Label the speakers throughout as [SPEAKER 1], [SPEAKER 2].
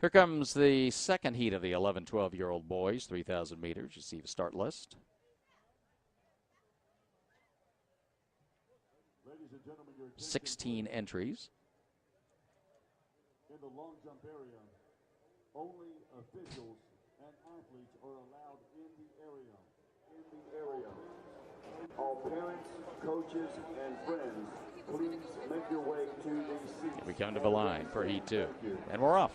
[SPEAKER 1] Here comes the second heat of the 11, 12-year-old boys, 3,000 meters. You see the start list.
[SPEAKER 2] Ladies and gentlemen, your
[SPEAKER 1] 16 entries.
[SPEAKER 2] In the long jump area, only officials and athletes are allowed in the area. All parents, coaches, and friends, please make your way to the seats.
[SPEAKER 1] Here we come to the line for heat 2. And we're off.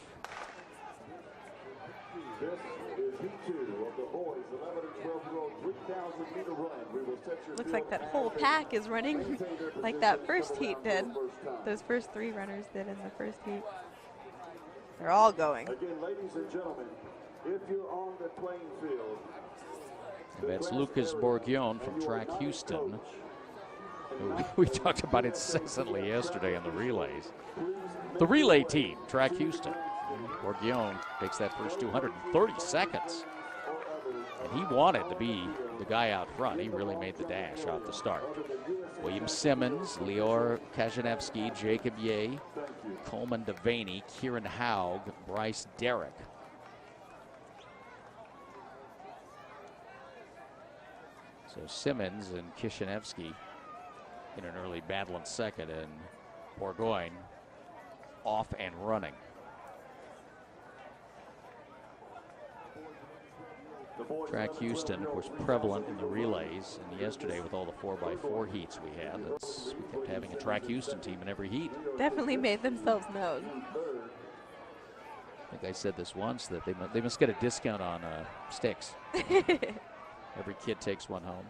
[SPEAKER 2] This is heat 2 of the boys 11 and 12-year-old 3,000-meter run. We will set your
[SPEAKER 3] Looks like that whole pack is running like that first heat did. Those first 3 runners did in the first heat. They're all going.
[SPEAKER 2] Again, ladies and gentlemen, if you're on the playing field,
[SPEAKER 1] that's Lucas Bourguignon from Track Houston, who we talked about incessantly yesterday in the relays. The relay team, Track Houston. Bourguignon takes that first 230 seconds. And he wanted to be the guy out front. He really made the dash off the start. William Simmons, Lior Kajanevsky, Jacob Ye, Coleman Devaney, Kieran Haug, Bryce Derrick. So Simmons and Kishinevsky in an early battle in second, and Bourgogne off and running. Track Houston, of course, prevalent in the relays, and yesterday with all the 4x4 heats we had, we kept having a Track Houston team in every heat.
[SPEAKER 3] Definitely made themselves known.
[SPEAKER 1] I think I said this once, that they must get a discount on sticks. Every kid takes one home.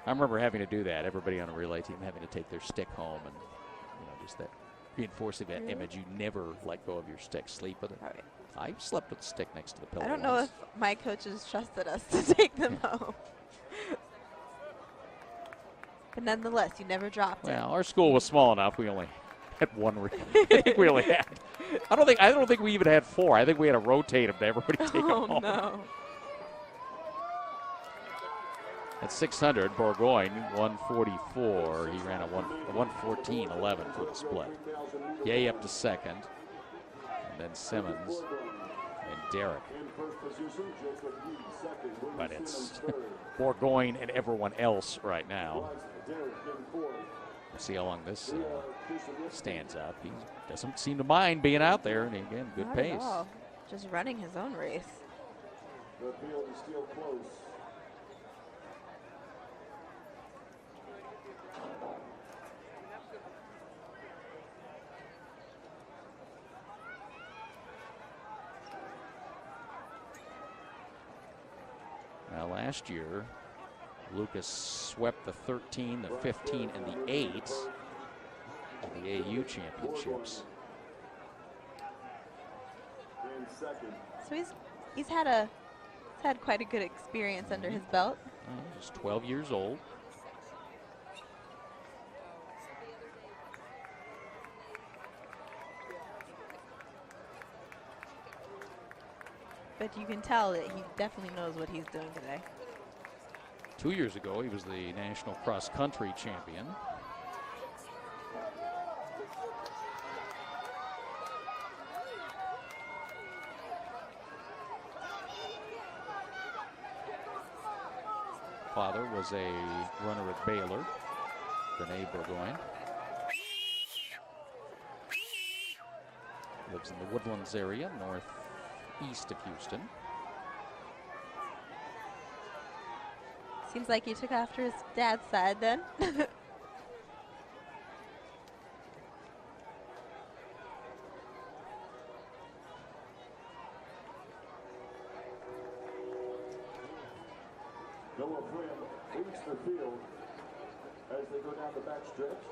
[SPEAKER 1] I remember having to do that. Everybody on a relay team having to take their stick home, and just that reinforcing that image. You never let go of your stick. Sleep with it.
[SPEAKER 3] Right.
[SPEAKER 1] I slept with the stick next to the pillow.
[SPEAKER 3] I don't know
[SPEAKER 1] once.
[SPEAKER 3] if my coaches trusted us to take them home. But nonetheless, you never dropped it.
[SPEAKER 1] Well, our school was small enough. We only had one. I think we only had. I don't think we even had 4. I think we had to rotate them to everybody take them home.
[SPEAKER 3] Oh no.
[SPEAKER 1] At 600, Bourgogne 144. He ran a 114.11 for the split. Yay up to second, and then Simmons and Derrick. But it's Bourgogne and everyone else right now. We'll see how long this stands up. He doesn't seem to mind being out there, and again, good
[SPEAKER 3] Not
[SPEAKER 1] pace.
[SPEAKER 3] at all. Just running his own race.
[SPEAKER 2] The field is still close.
[SPEAKER 1] Now, last year, Lucas swept the 13, the 15, and the 8 of the AU championships.
[SPEAKER 3] So he's had quite a good experience under his belt.
[SPEAKER 1] Just 12 years old.
[SPEAKER 3] But you can tell that he definitely knows what he's doing today.
[SPEAKER 1] 2 years ago, he was the national cross-country champion. Father was a runner at Baylor, Rene Bourgogne. Lives in the Woodlands area, northeast of Houston.
[SPEAKER 3] Seems like he took after his dad's side then.
[SPEAKER 2] Noah Flynn leads the field as they go down the back stretch.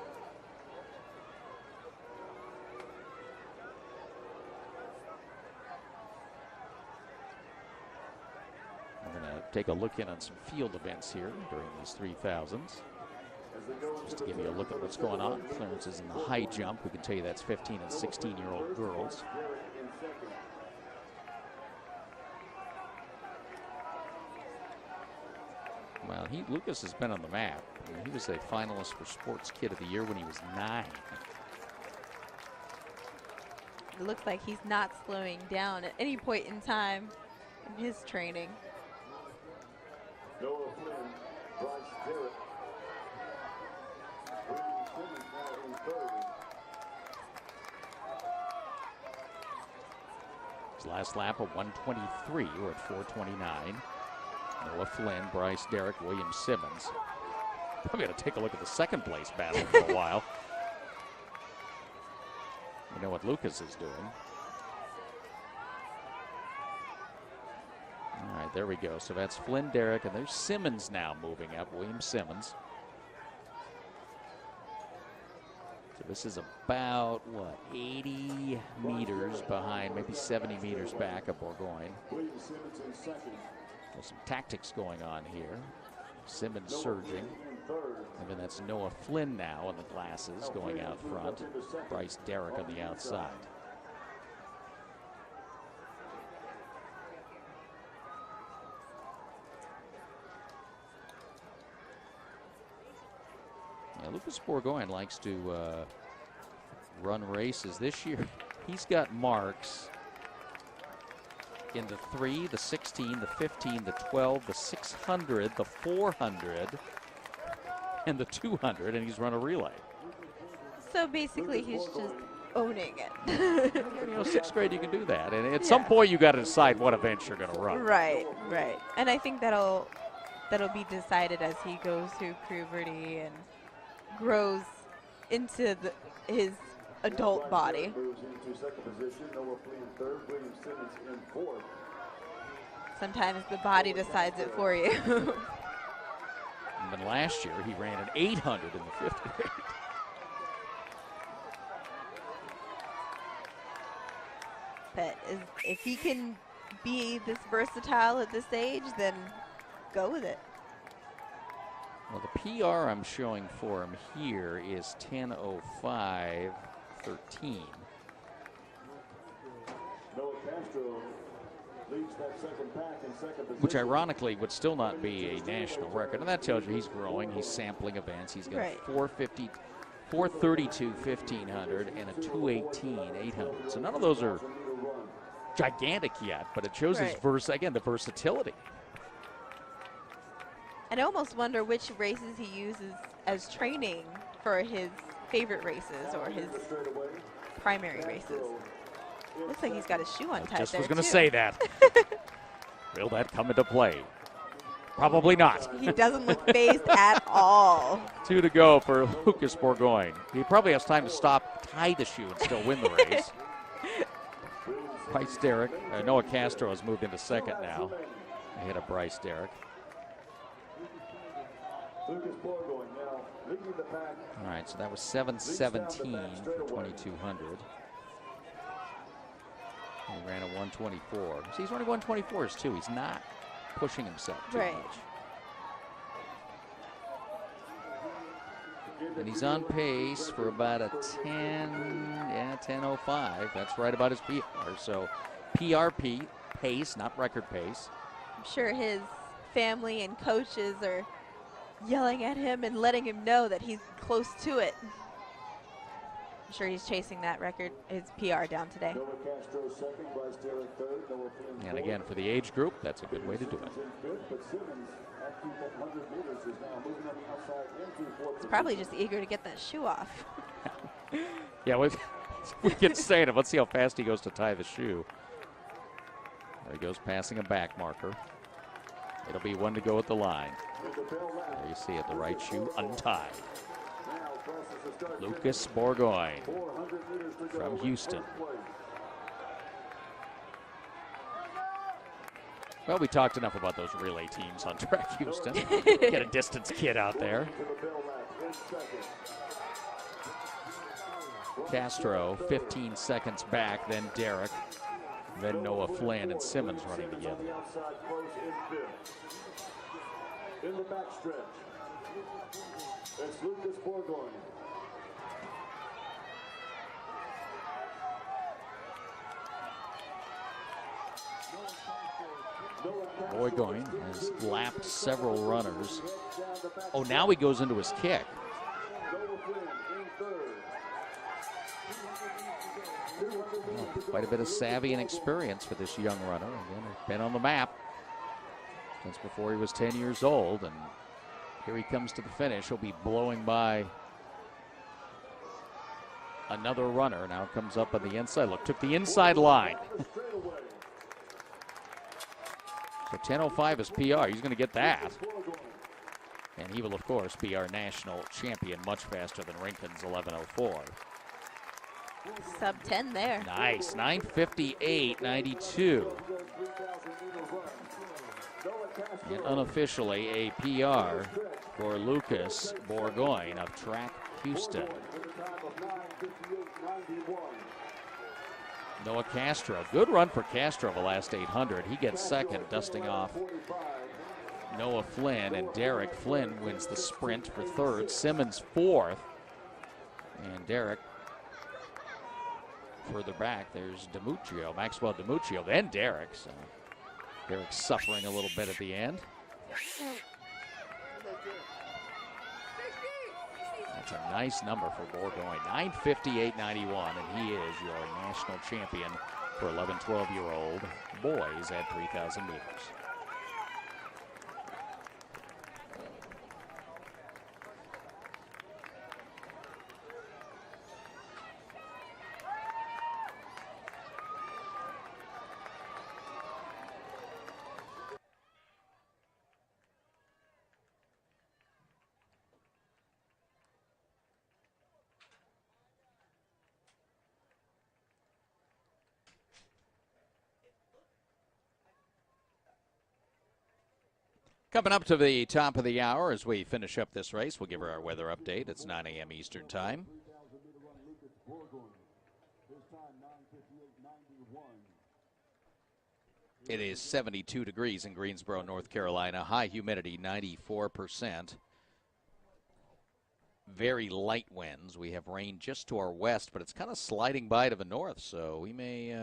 [SPEAKER 1] We're going to take a look in on some field events here during these 3000s. Just to give you a look at what's going on. Clearances in the high jump. We can tell you that's 15 and 16-year-old girls. Well, Lucas has been on the map. I mean, he was a finalist for Sports Kid of the Year when he was 9.
[SPEAKER 3] it looks like he's not slowing down at any point in time in his training.
[SPEAKER 2] Noah Flynn, Bryce Derrick. Brandon Simmons now in third.
[SPEAKER 1] His last lap of 1:23. We're at 4:29. Noah Flynn, Bryce Derrick, William Simmons. I'm going to take a look at the second place battle for a while. You know what Lucas is doing. All right, there we go. So that's Flynn, Derrick, and there's Simmons now moving up, William Simmons. So this is about, what, 80 meters behind, maybe 70 meters back of Bourgogne.
[SPEAKER 2] William Simmons in second.
[SPEAKER 1] There's some tactics going on here. Simmons
[SPEAKER 2] Noah
[SPEAKER 1] surging.
[SPEAKER 2] Flynn in third.
[SPEAKER 1] And then that's Noah Flynn now in the glasses going out front. Bryce Derrick on the outside. Yeah, Lucas Bourgogne likes to run races. This year, he's got marks in the 3, the 16, the 15, the 12, the 600, the 400, and the 200, and he's run a relay.
[SPEAKER 3] So basically, he's just owning it.
[SPEAKER 1] You know, 6th grade, you can do that. And at some point, you got to decide what events you're going to run.
[SPEAKER 3] Right, right. And I think that'll be decided as he goes through puberty and grows into his adult body.
[SPEAKER 2] Moves into second position. Noah Flynn third. William Simmons in fourth.
[SPEAKER 3] Sometimes the body decides it for you.
[SPEAKER 1] And then last year, he ran an 800 in the 5th grade.
[SPEAKER 3] But if he can be this versatile at this age, then go with it.
[SPEAKER 1] Well, the PR I'm showing for him here is 10:05:13.
[SPEAKER 2] Noah Castro leads that second pack in second position.
[SPEAKER 1] Which ironically would still not be a national record. And that tells you he's growing. He's sampling events. He's got
[SPEAKER 3] Right.
[SPEAKER 1] 450, 432 1500 and a 218 800. So none of those are gigantic yet, but it shows his the versatility.
[SPEAKER 3] And I almost wonder which races he uses as training for his favorite races or his primary races. Looks like he's got his shoe untied.
[SPEAKER 1] I just
[SPEAKER 3] there
[SPEAKER 1] was going to
[SPEAKER 3] too.
[SPEAKER 1] say that. Will that come into play? Probably not.
[SPEAKER 3] He doesn't look phased at all.
[SPEAKER 1] 2 to go for Lucas Bourgogne. He probably has time to stop, tie the shoe, and still win the race. Bryce Derrick, Noah Castro has moved into second now, ahead of Bryce Derrick.
[SPEAKER 2] Lucas Bourgogne now leading the pack.
[SPEAKER 1] All right, so that was 7:17 for 2200. He ran a 124. So he's running 124s too. He's not pushing himself too much. And he's on pace for about a 10:05. That's right about his PR. So PRP pace, not record pace.
[SPEAKER 3] I'm sure his family and coaches are yelling at him and letting him know that he's close to it. I'm sure he's chasing that record, his PR down today.
[SPEAKER 2] Noah Castro second, Bryce Derrick third, Noah Flynn
[SPEAKER 1] And again, for the age group, that's a good way to do it.
[SPEAKER 2] but Simmons at 100 meters is now moving on the outside into fourth.
[SPEAKER 3] He's probably just eager to get that shoe off.
[SPEAKER 1] Yeah, we can say it. Let's see how fast he goes to tie the shoe. There he goes, passing a back marker. It'll be 1 to go at the line. There you see it, the right shoe untied. Lucas Bourgogne from Houston. Well, we talked enough about those relay teams on Track Houston. Get a distance kid out there. Castro, 15 seconds back, then Derrick, then Noah Flynn and Simmons running together.
[SPEAKER 2] In the backstretch, it's Lucas Bourgogne.
[SPEAKER 1] Bourgogne has lapped several runners. Oh, now he goes into his kick. Quite a bit of savvy and experience for this young runner. Again, he's been on the map since before he was 10 years old, and here he comes to the finish. He'll be blowing by another runner. Now comes up on the inside. Look, took the inside line. So 10:05 is PR. He's going to get that. And he will, of course, be our national champion much faster than Rinken's 11:04.
[SPEAKER 3] Sub 10 there.
[SPEAKER 1] Nice. 9:58.92. And unofficially a PR for Lucas Bourgoin of Track Houston. Noah Castro. Good run for Castro the last 800. He gets second, dusting off Noah Flynn, and Derek Flynn wins the sprint for third. Simmons fourth. And Derek further back, there's DiMuccio, Maxwell DiMuccio, then Derek. So Derek's suffering a little bit at the end. That's a nice number for Bourgoin. 9:58.91, and he is your national champion for 11, 12-year-old boys at 3,000 meters. Coming up to the top of the hour as we finish up this race, we'll give her our weather update. It's 9 a.m. Eastern Time. It is 72 degrees in Greensboro, North Carolina. High humidity, 94%. Very light winds. We have rain just to our west, but it's kind of sliding by to the north, so we may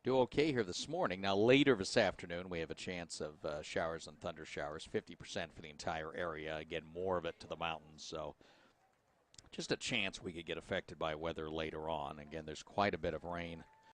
[SPEAKER 1] do okay here this morning. Now, later this afternoon, we have a chance of showers and thunder showers, 50% for the entire area. Again, more of it to the mountains, so just a chance we could get affected by weather later on. Again, there's quite a bit of rain